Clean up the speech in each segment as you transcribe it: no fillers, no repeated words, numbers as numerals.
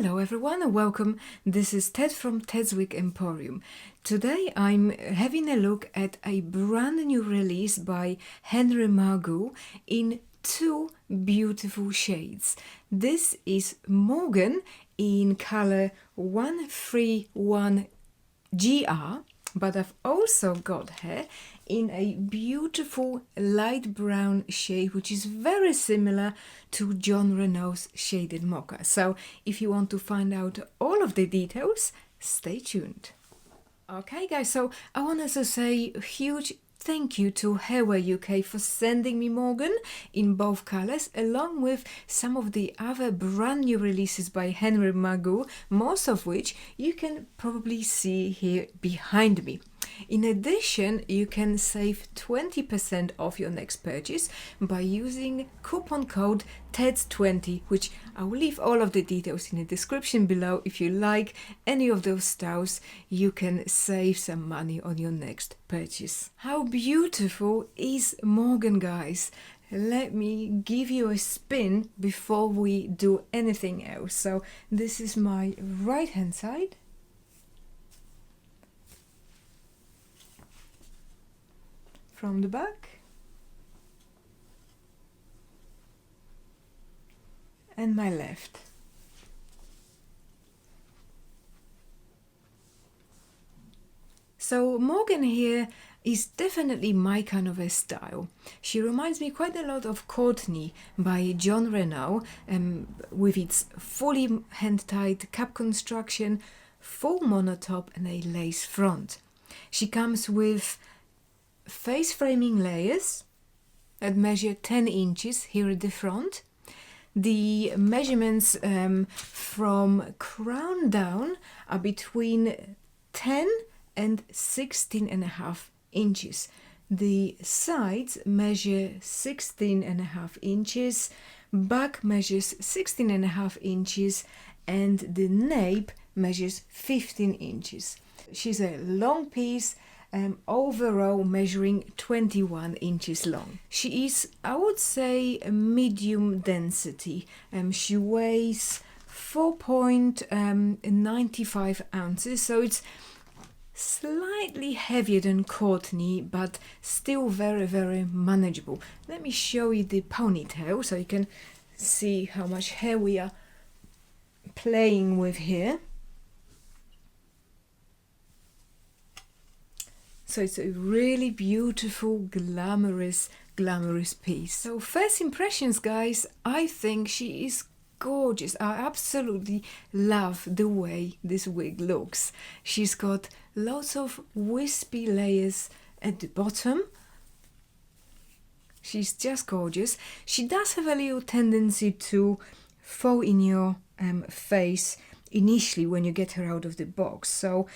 Hello everyone and welcome. This is Ted from Ted's Wig Emporium. Today I'm having a look at a brand new release by Henry Margu in two beautiful shades. This is Morgan in color 131GR, but I've also got her in a beautiful light brown shade, which is very similar to Jon Renau's Shaded Mocha. So if you want to find out all of the details, stay tuned. Okay guys, so I wanted to say a huge thank you to Hairwareuk UK for sending me Morgan in both colors, along with some of the other brand new releases by Henry Margu, most of which you can probably see here behind me. In addition, you can save 20% off your next purchase by using coupon code TEDS20, which I will leave all of the details in the description below. If you like any of those styles, you can save some money on your next purchase. How beautiful is Morgan, guys? Let me give you a spin before we do anything else. So this is my right hand side. From the back and my left. So Morgan here is definitely my kind of a style. She reminds me quite a lot of Courtney by Jon Renau, with its fully hand-tied cap construction, full monotop and a lace front. She comes with face framing layers that measure 10 inches here at the front. The measurements from crown down are between 10 and 16.5 inches. The sides measure 16.5 inches, back measures 16.5 inches, and the nape measures 15 inches. She's a long piece, overall measuring 21 inches long. She is, I would say, a medium density. She weighs 4.95 ounces, so it's slightly heavier than Courtney, but still very, very manageable. Let me show you the ponytail so you can see how much hair we are playing with here. So it's a really beautiful, glamorous piece. So first impressions, guys, I think she is gorgeous. I absolutely love the way this wig looks. She's got lots of wispy layers at the bottom. She's just gorgeous. She does have a little tendency to fall in your face initially when you get her out of the box, so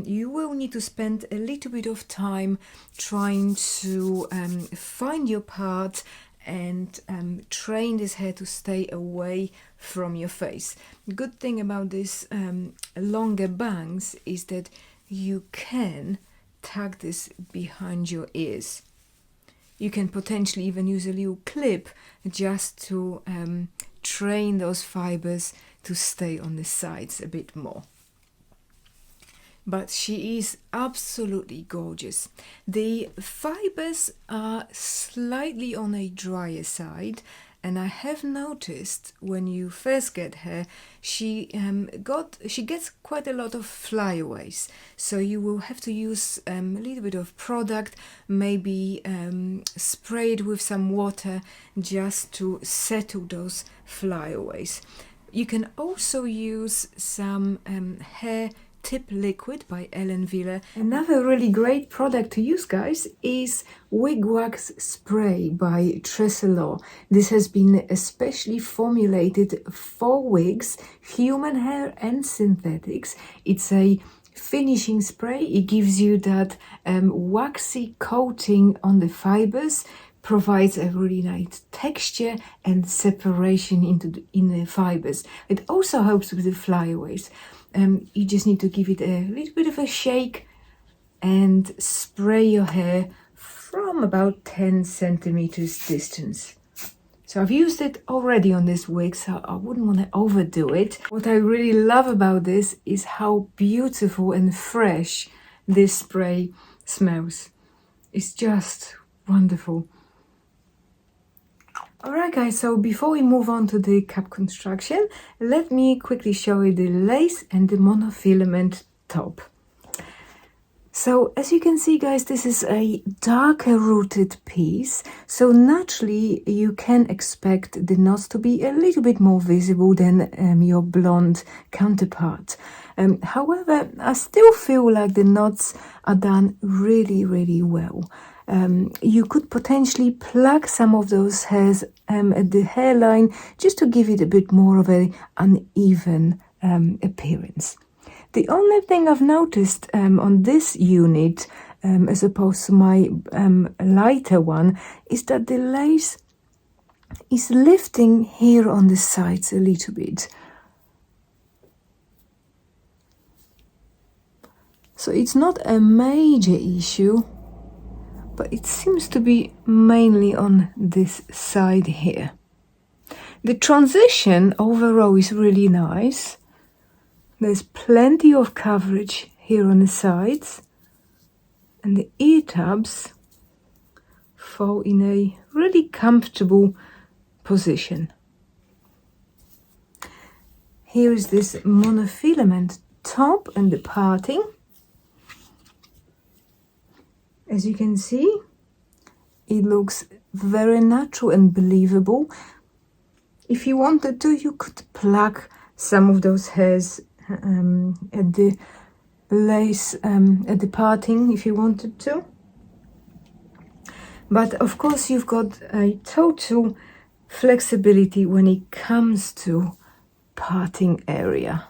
you will need to spend a little bit of time trying to find your part and train this hair to stay away from your face. Good thing about this longer bangs is that you can tuck this behind your ears. You can potentially even use a little clip just to train those fibers to stay on the sides a bit more. But she is absolutely gorgeous. The fibers are slightly on a drier side, and I have noticed when you first get her, she gets quite a lot of flyaways. So you will have to use a little bit of product, maybe spray it with some water just to settle those flyaways. You can also use some hair tip liquid by Wille. Another really great product to use, guys, is Wig Wax Spray by TressAllure. This has been especially formulated for wigs, human hair and synthetics. It's a finishing spray. It gives you that waxy coating on the fibers, provides a really nice texture and separation in the fibers. It also helps with the flyaways. You just need to give it a little bit of a shake and spray your hair from about 10 centimeters distance. So I've used it already on this wig, so I wouldn't want to overdo it. What I really love about this is how beautiful and fresh this spray smells. It's just wonderful. Alright guys, so before we move on to the cap construction, let me quickly show you the lace and the monofilament top. So as you can see guys, this is a darker rooted piece, so naturally you can expect the knots to be a little bit more visible than your blonde counterpart. However, I still feel like the knots are done really well. You could potentially pluck some of those hairs at the hairline just to give it a bit more of an uneven appearance. The only thing I've noticed on this unit, as opposed to my lighter one, is that the lace is lifting here on the sides a little bit. So it's not a major issue, but it seems to be mainly on this side here. The transition overall is really nice. There's plenty of coverage here on the sides, and the ear tabs fall in a really comfortable position. Here is this monofilament top and the parting. As you can see, it looks very natural and believable. If you wanted to, you could pluck some of those hairs at the lace, at the parting, if you wanted to. But of course you've got a total flexibility when it comes to parting area.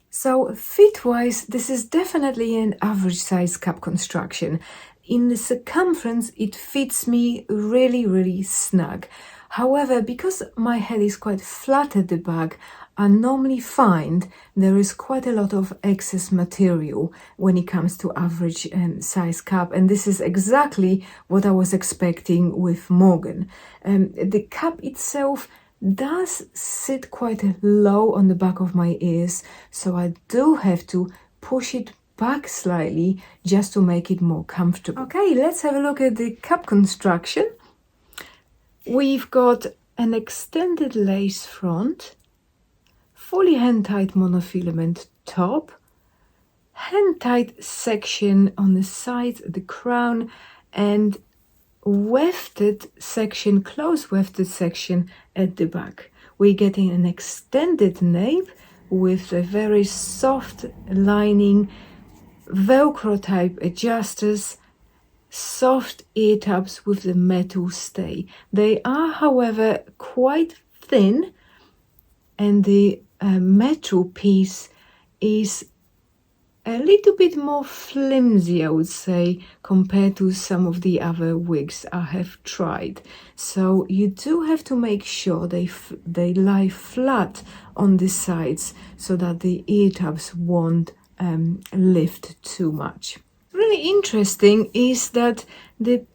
So fit-wise, this is definitely an average size cap construction. In the circumference, it fits me really snug. However, because my head is quite flat at the back, I normally find there is quite a lot of excess material when it comes to average size cap, and this is exactly what I was expecting with Morgan. The cap itself does sit quite low on the back of my ears, so I do have to push it back slightly just to make it more comfortable. Okay, let's have a look at the cap construction. We've got an extended lace front, fully hand-tied monofilament top, hand-tied section on the sides, the crown, and wefted section, close wefted section at the back. We're getting an extended nape with a very soft lining, Velcro type adjusters, soft ear tabs with the metal stay. They are, however, quite thin, and the metal piece is a little bit more flimsy, I would say, compared to some of the other wigs I have tried. So you do have to make sure they lie flat on the sides so that the ear tabs won't lift too much. Really interesting is that the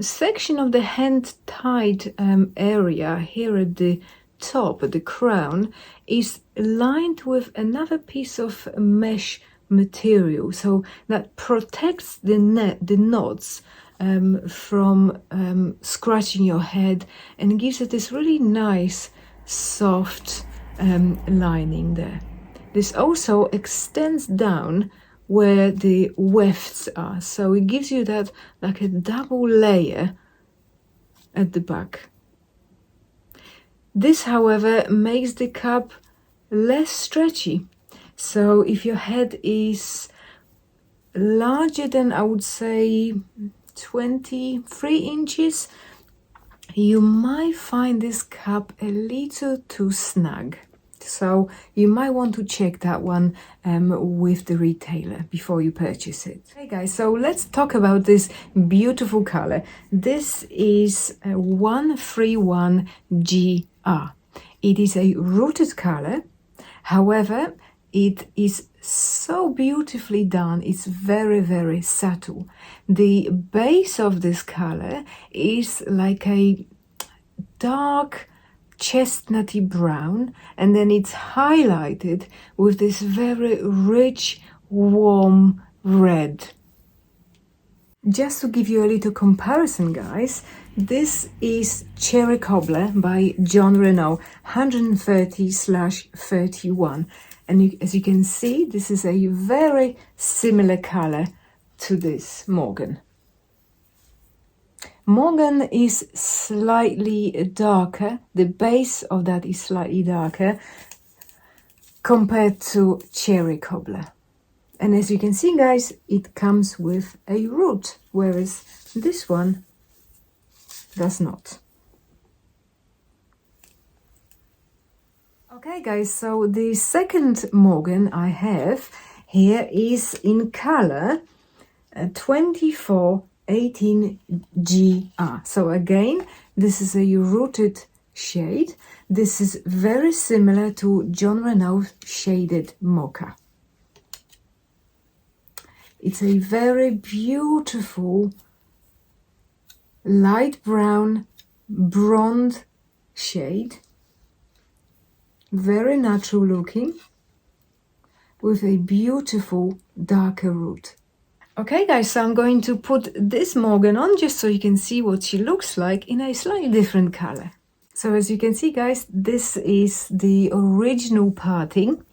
section of the hand-tied area here at the top, at the crown, is lined with another piece of mesh material, so that protects the knots from scratching your head, and gives it this really nice soft lining there. This also extends down where the wefts are, so it gives you that like a double layer at the back. This, however, makes the cap less stretchy. So if your head is larger than, I would say, 23 inches, you might find this cap a little too snug. So you might want to check that one with the retailer before you purchase it. Hey guys, so let's talk about this beautiful color. This is a 131 GR. It is a rooted color. However, it is so beautifully done. It's very, very subtle. The base of this color is like a dark chestnutty brown, and then it's highlighted with this very rich, warm red. Just to give you a little comparison, guys, this is Cherry Cobbler by John Renault, 130/31. And as you can see, this is a very similar color to this Morgan. Morgan is slightly darker. The base of that is slightly darker compared to Cherry Cobbler. And as you can see, guys, it comes with a root, whereas this one does not. Okay, guys, so the second Morgan I have here is in color 2418GR. So again, this is a rooted shade. This is very similar to John Renault Shaded Mocha. It's a very beautiful light brown blonde shade, very natural looking, with a beautiful darker root. Okay, guys, so I'm going to put this Morgan on just so you can see what she looks like in a slightly different color. So as you can see, guys, this is the original parting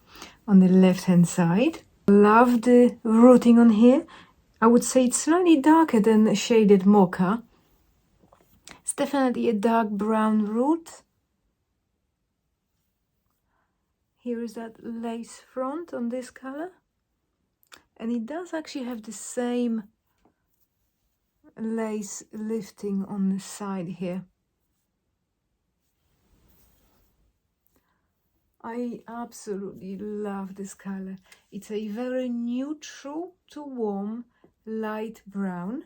on the left hand side. Love the rooting on here. I would say it's slightly darker than a Shaded Mocha. It's definitely a dark brown root. Here is that lace front on this color. And it does actually have the same lace lifting on the side here. I absolutely love this color. It's a very neutral to warm light brown,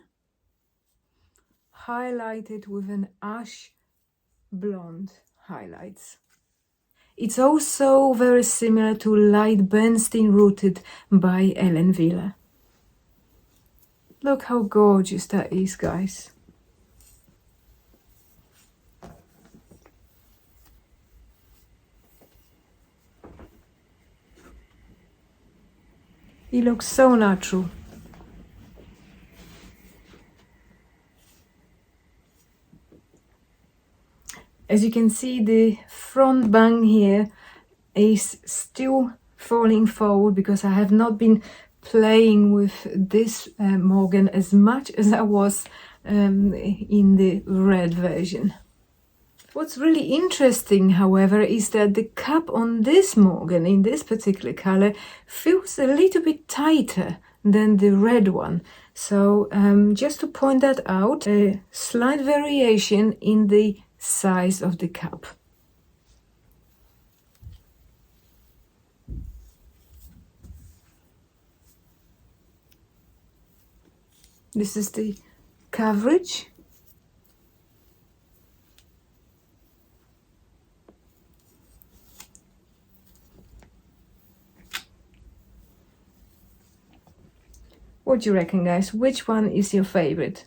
highlighted with an ash blonde highlights. It's also very similar to Light Bernstein Rooted by Wille. Look how gorgeous that is, guys. It looks so natural. As you can see, the front bang here is still falling forward because I have not been playing with this Morgan as much as I was in the red version. What's really interesting, however, is that the cap on this Morgan in this particular color feels a little bit tighter than the red one. So just to point that out, a slight variation in the size of the cap. This is the coverage. What do you reckon, guys? Which one is your favorite?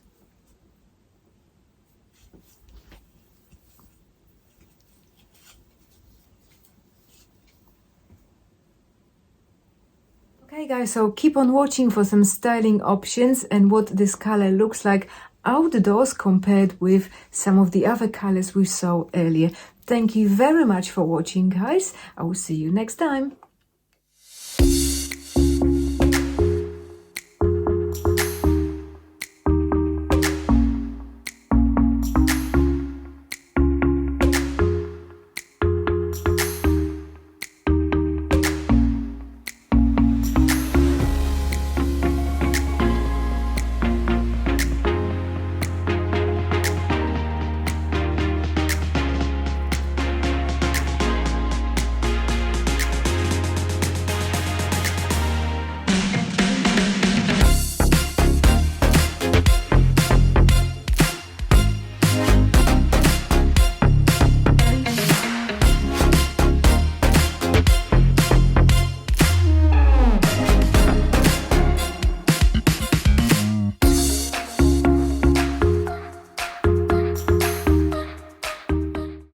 Okay, guys, so keep on watching for some styling options and what this color looks like outdoors compared with some of the other colors we saw earlier. Thank you very much for watching, guys. I will see you next time.